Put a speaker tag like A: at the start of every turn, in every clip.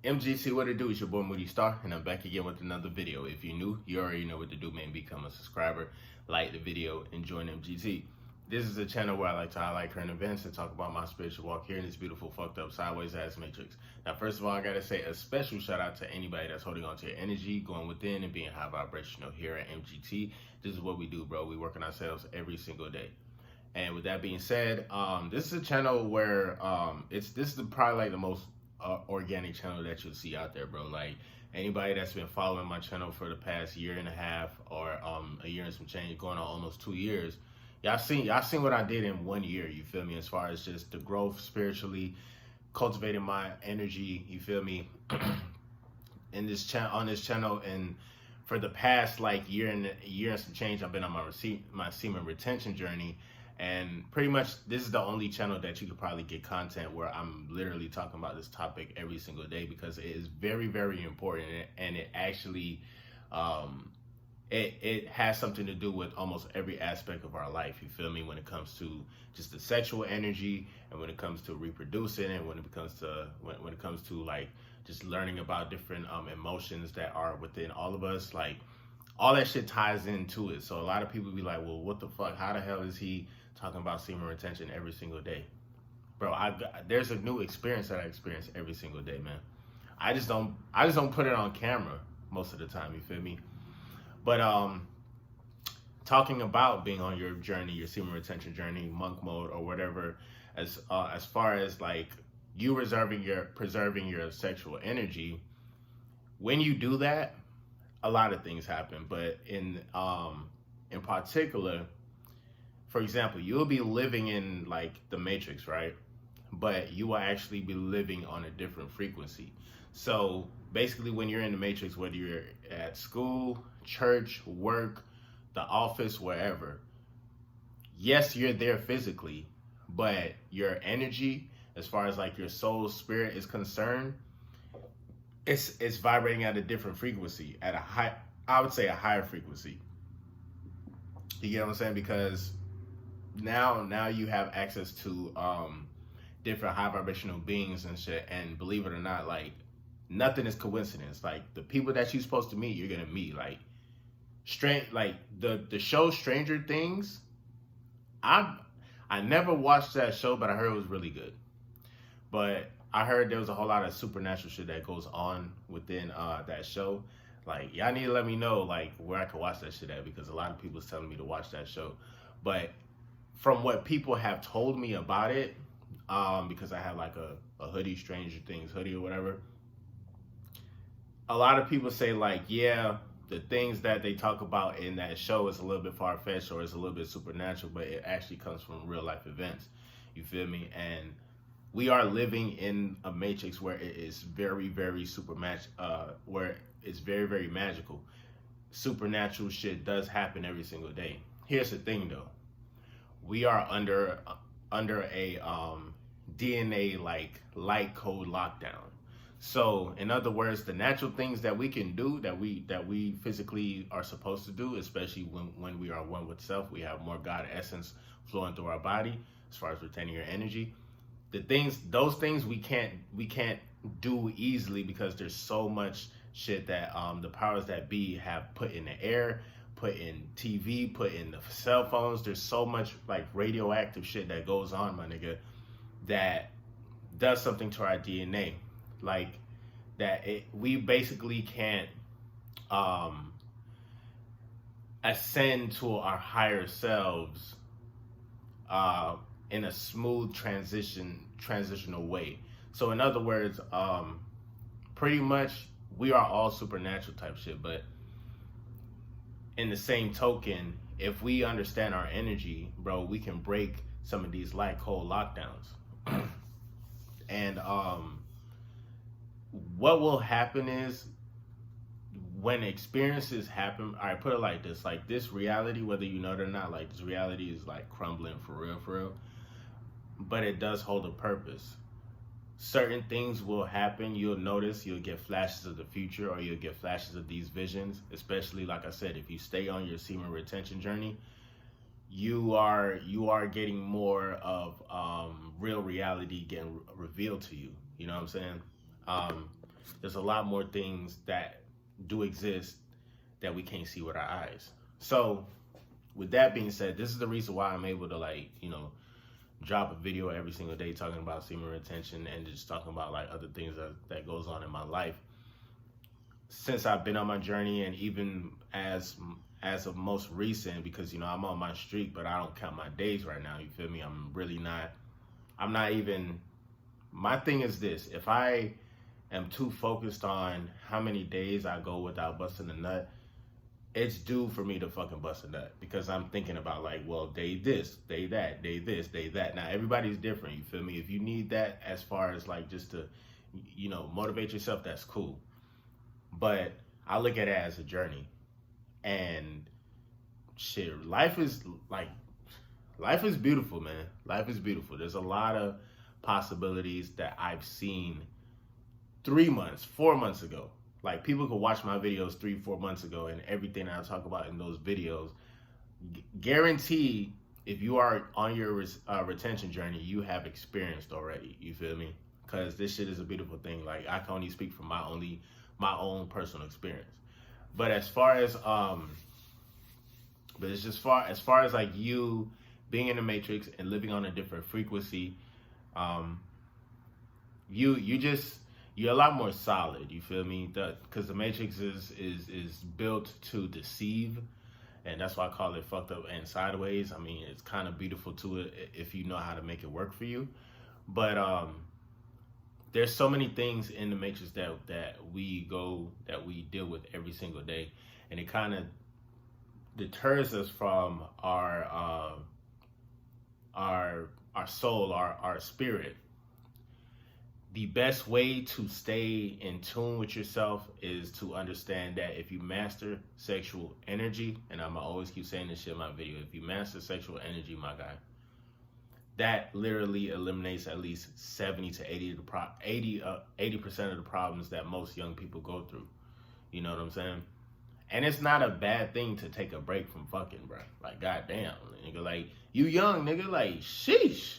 A: MGC, what it do? It's your boy Moody Starr, and I'm back again with another video. If you're new, you already know what to do, man. Become a subscriber, like the video, and join MGC. This is a channel where I like to highlight current events and talk about my spiritual walk here in this beautiful, fucked up, sideways ass matrix. Now, first of all, I gotta say a special shout out to anybody that's holding on to your energy, going within, and being high vibrational here at MGT. This is what we do, bro. We work on ourselves every single day. And with that being said, this is a channel where this is probably like the most organic channel that you'll see out there, bro. Like anybody that's been following my channel for the past year and a half or a year and some change, going on almost 2 years, y'all seen what I did in 1 year. You feel me? As far as just the growth spiritually, cultivating my energy. You feel me? In this channel, on this channel, and for the past like year and some change, I've been on my semen retention journey. And pretty much this is the only channel that you could probably get content where I'm literally talking about this topic every single day, because it is very, very important, and it actually it has something to do with almost every aspect of our life. You feel me? When it comes to just the sexual energy, and when it comes to reproducing, and when it comes to like just learning about different emotions that are within all of us, like all that shit ties into it. So a lot of people be like, well, what the fuck? How the hell is he talking about semen retention every single day? Bro, there's a new experience that I experience every single day, man. I just don't put it on camera most of the time, you feel me? But talking about being on your journey, your semen retention journey, monk mode or whatever, as far as like you preserving your sexual energy, when you do that, a lot of things happen. But in particular, for example, you'll be living in like the matrix, right? But you will actually be living on a different frequency. So basically, when you're in the matrix, whether you're at school, church, work, the office, wherever, yes, you're there physically, but your energy, as far as like your soul spirit is concerned, it's vibrating at a different frequency, at I would say a higher frequency. You get what I'm saying? Because now you have access to different high vibrational beings and shit. And believe it or not, like nothing is coincidence. Like the people that you're supposed to meet, you're gonna meet. Like like the show Stranger Things. I never watched that show, but I heard it was really good. But I heard there was a whole lot of supernatural shit that goes on within that show. Like, y'all need to let me know like where I can watch that shit at, because a lot of people's telling me to watch that show. But from what people have told me about it, because I have like a hoodie, Stranger Things hoodie or whatever, a lot of people say like, yeah, the things that they talk about in that show is a little bit far-fetched or it's a little bit supernatural, but it actually comes from real life events. You feel me? And we are living in a matrix where it is very, very where it's very, very magical. Supernatural shit does happen every single day. Here's the thing though. We are under a DNA like light code lockdown. So in other words, the natural things that we can do, that we physically are supposed to do, especially when we are one with self, we have more God essence flowing through our body as far as retaining your energy. Those things we can't do easily, because there's so much shit that the powers that be have put in the air, put in TV, put in the cell phones. There's so much like radioactive shit that goes on, my nigga, that does something to our DNA. Like that we basically can't ascend to our higher selves in a smooth transitional way. So in other words, pretty much we are all supernatural type shit, but in the same token, if we understand our energy, bro, we can break some of these light cold lockdowns. And what will happen is, when experiences happen, I put it like this reality, whether you know it or not, like this reality is like crumbling for real, but it does hold a purpose. Certain things will happen. You'll notice, you'll get flashes of the future, or you'll get flashes of these visions, especially like I said, if you stay on your semen retention journey, you are getting more of real reality getting revealed to you. You know what I'm saying? there's a lot more things that do exist that we can't see with our eyes. So with that being said, this is the reason why I'm able to, like, you know, drop a video every single day talking about semen retention and just talking about like other things that goes on in my life. Since I've been on my journey, and even as of most recent, because, you know, I'm on my streak, but I don't count my days right now, you feel me? I'm not even, my thing is this: if I am too focused on how many days I go without busting a nut, it's due for me to fucking bust a nut, because I'm thinking about, like, well, day this, day that, day this, day that. Now, everybody's different, you feel me? If you need that as far as like just to, you know, motivate yourself, that's cool. But I look at it as a journey. And shit, life is beautiful, man. Life is beautiful. There's a lot of possibilities that I've seen 3 months, 4 months ago. Like, people could watch my videos 3-4 months ago, and everything I talk about in those videos, guarantee, if you are on your retention journey, you have experienced already. You feel me? Because this shit is a beautiful thing. Like, I can only speak from my own personal experience. But as far as as far as like you being in the matrix and living on a different frequency, you're a lot more solid. You feel me? Because the matrix is built to deceive, and that's why I call it fucked up and sideways. I mean, it's kind of beautiful to it if you know how to make it work for you. But there's so many things in the matrix that we deal with every single day, and it kind of deters us from our soul, our spirit. The best way to stay in tune with yourself is to understand that if you master sexual energy, and I'm gonna always keep saying this shit in my video, if you master sexual energy, my guy, that literally eliminates at least 70 to 80% of the problems that most young people go through. You know what I'm saying? And it's not a bad thing to take a break from fucking, bro. Like, goddamn, nigga, like, you young, nigga, like, sheesh.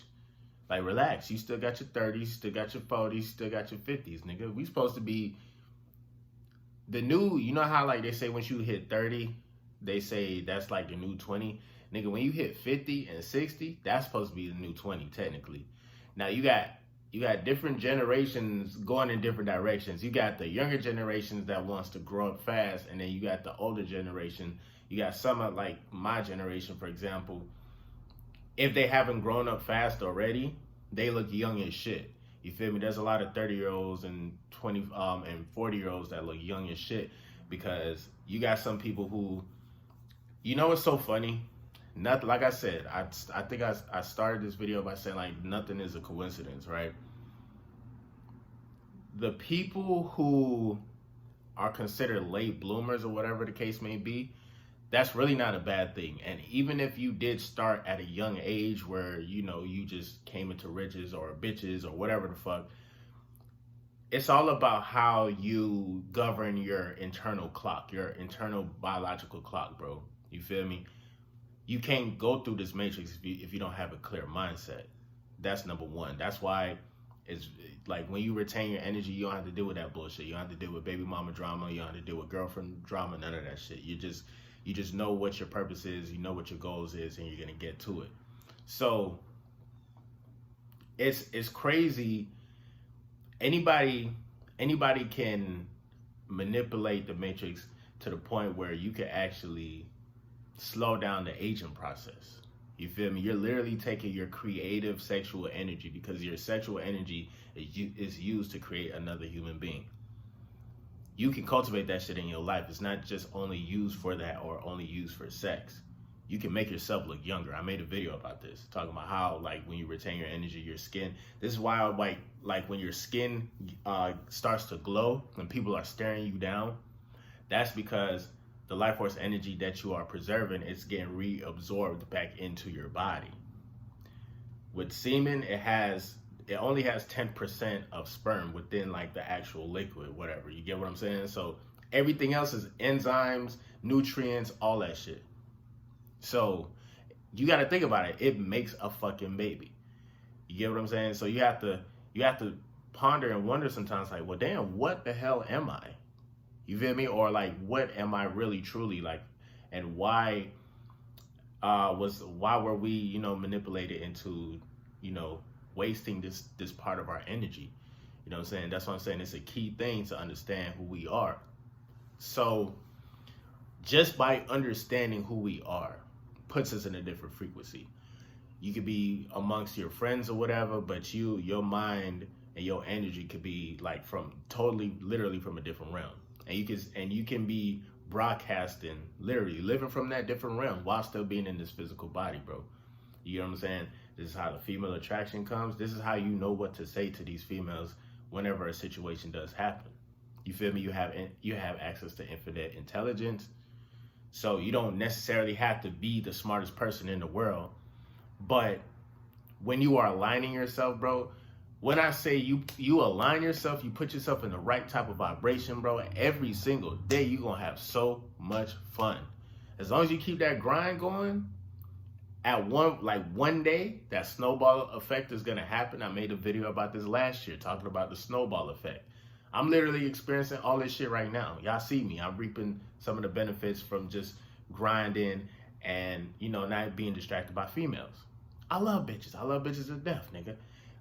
A: Like, relax. You still got your 30s, still got your 40s, still got your 50s, nigga. We supposed to be the new, you know how, like, they say once you hit 30, they say that's like the new 20. Nigga, when you hit 50 and 60, that's supposed to be the new 20, technically. Now, you got different generations going in different directions. You got the younger generations that wants to grow up fast, and then you got the older generation. You got some of, like, my generation, for example. If they haven't grown up fast already, they look young as shit. You feel me? There's a lot of 30-year-olds and 20 and 40-year-olds that look young as shit, because you got some people who, you know what's so funny? Nothing, like I said, I think I started this video by saying, like, nothing is a coincidence, right? The people who are considered late bloomers, or whatever the case may be, that's really not a bad thing. And even if you did start at a young age where, you know, you just came into riches or bitches or whatever the fuck, it's all about how you govern your internal clock, your internal biological clock, bro. You feel me? You can't go through this matrix if you don't have a clear mindset. That's number one. That's why it's like, when you retain your energy, you don't have to deal with that bullshit. You don't have to deal with baby mama drama. You don't have to deal with girlfriend drama. None of that shit. You just know what your purpose is. You know what your goals is, and you're gonna get to it. So it's crazy. Anybody can manipulate the matrix to the point where you can actually slow down the aging process. You feel me? You're literally taking your creative sexual energy, because your sexual energy is used to create another human being. You can cultivate that shit in your life. It's not just only used for that or only used for sex. You can make yourself look younger. I made a video about this, talking about how, like, when you retain your energy, your skin. This is why, like when your skin starts to glow and people are staring you down, that's because the life force energy that you are preserving is getting reabsorbed back into your body. With semen, it only has 10% of sperm within, like, the actual liquid, whatever. You get what I'm saying? So everything else is enzymes, nutrients, all that shit. So you got to think about it. It makes a fucking baby. You get what I'm saying? So you have to ponder and wonder sometimes, like, well, damn, what the hell am I? You feel me? Or like, what am I really truly like? And why why were we, manipulated into, wasting this part of our energy? You know what I'm saying? That's what I'm saying. It's a key thing to understand who we are. So just by understanding who we are puts us in a different frequency. You could be amongst your friends or whatever, but your mind and your energy could be like from totally, literally from a different realm. And you can be broadcasting, literally living from that different realm while still being in this physical body, bro. You know what I'm saying? This is how the female attraction comes. This is how you know what to say to these females whenever a situation does happen. You feel me? You have access to infinite intelligence. So you don't necessarily have to be the smartest person in the world. But when you are aligning yourself, bro, when I say you align yourself, you put yourself in the right type of vibration, bro, every single day you're going to have so much fun. As long as you keep that grind going, at one day, that snowball effect is going to happen. I made a video about this last year talking about the snowball effect. I'm literally experiencing all this shit right now. Y'all see me. I'm reaping some of the benefits from just grinding and, not being distracted by females. I love bitches. I love bitches to death, nigga.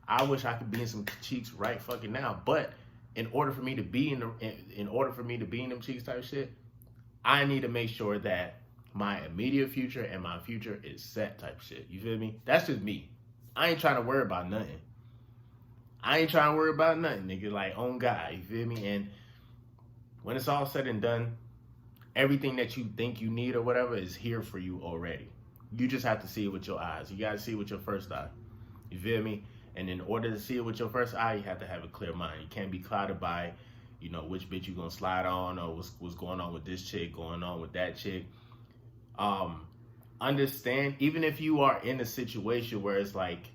A: I wish I could be in some cheeks right fucking now. But in order for me to be in them cheeks type shit, I need to make sure that my immediate future and my future is set type shit. You feel me? That's just me. I ain't trying to worry about nothing. Nigga. Like, on God, you feel me? And when it's all said and done, everything that you think you need or whatever is here for you already. You just have to see it with your eyes. You got to see it with your first eye. You feel me? And in order to see it with your first eye, you have to have a clear mind. You can't be clouded by, which bitch you gonna slide on, or what's going on with this chick, going on with that chick. Understand, even if you are in a situation where it's like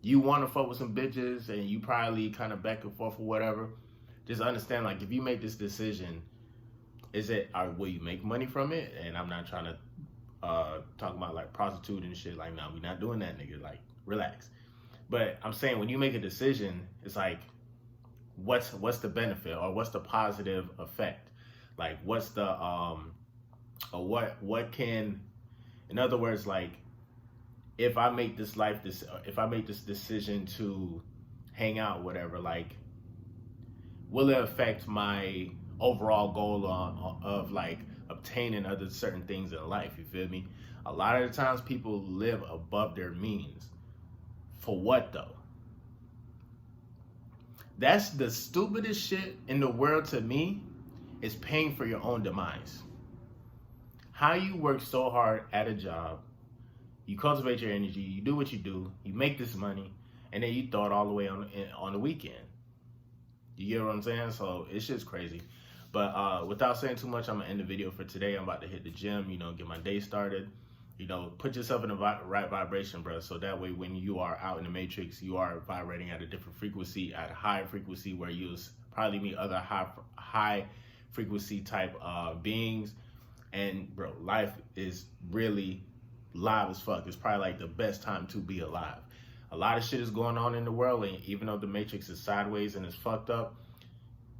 A: you want to fuck with some bitches and you probably kind of back and forth or whatever, just understand, like, if you make this decision, will you make money from it? And I'm not trying to talk about like prostitute and shit. Like, no, we're not doing that, nigga. Like, relax. But I'm saying, when you make a decision, it's like, what's the benefit, or what's the positive effect? Like, what's the or what can, in other words, like, if I make this decision to hang out, whatever, like, will it affect my overall goal of like obtaining other certain things in life? You feel me? A lot of the times people live above their means. For what though? That's the stupidest shit in the world to me, is paying for your own demise. How you work so hard at a job, you cultivate your energy, you do what you do, you make this money, and then you throw it all away on the weekend. You get what I'm saying? So it's just crazy. But without saying too much, I'm gonna end the video for today. I'm about to hit the gym, get my day started. Put yourself in the right vibration, bro. So that way, when you are out in the matrix, you are vibrating at a different frequency, at a higher frequency, where you'll probably meet other high frequency type beings. And bro, life is really live as fuck. It's probably like the best time to be alive. A lot of shit is going on in the world, and even though the matrix is sideways and it's fucked up,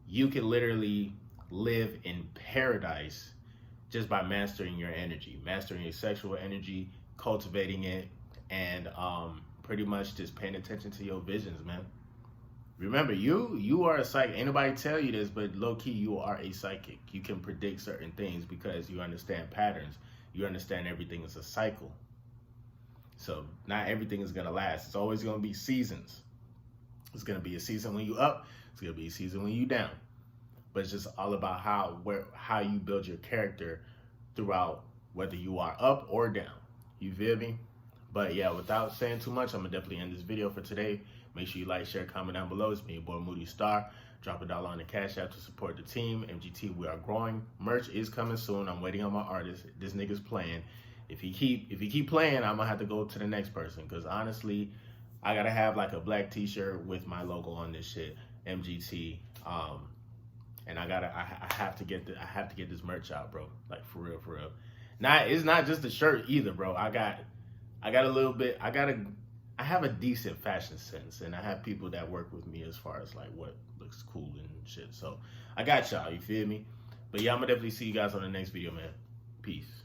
A: you can literally live in paradise just by mastering your energy, mastering your sexual energy, cultivating it, and pretty much just paying attention to your visions, man. Remember, you are a psychic. Ain't nobody tell you this, but low-key, you are a psychic. You can predict certain things because you understand patterns. You understand everything is a cycle. So not everything is going to last. It's always going to be seasons. It's going to be a season when you up. It's going to be a season when you down. But it's just all about how you build your character throughout, whether you are up or down. You feel me? But yeah, without saying too much, I'm going to definitely end this video for today. Make sure you like, share, comment down below. It's me, your boy Moody Starr. Drop $1 on the Cash App to support the team. MGT, we are growing. Merch is coming soon. I'm waiting on my artist. This nigga's playing. If he keep playing, I'm gonna have to go to the next person. Cause honestly, I gotta have like a black T-shirt with my logo on this shit, MGT. And I have to get this merch out, bro. Like, for real. It's not just the shirt either, bro. I got a little bit. I got I have a decent fashion sense, and I have people that work with me as far as like what looks cool and shit. So I got y'all, you feel me? But yeah, I'm gonna definitely see you guys on the next video, man. Peace.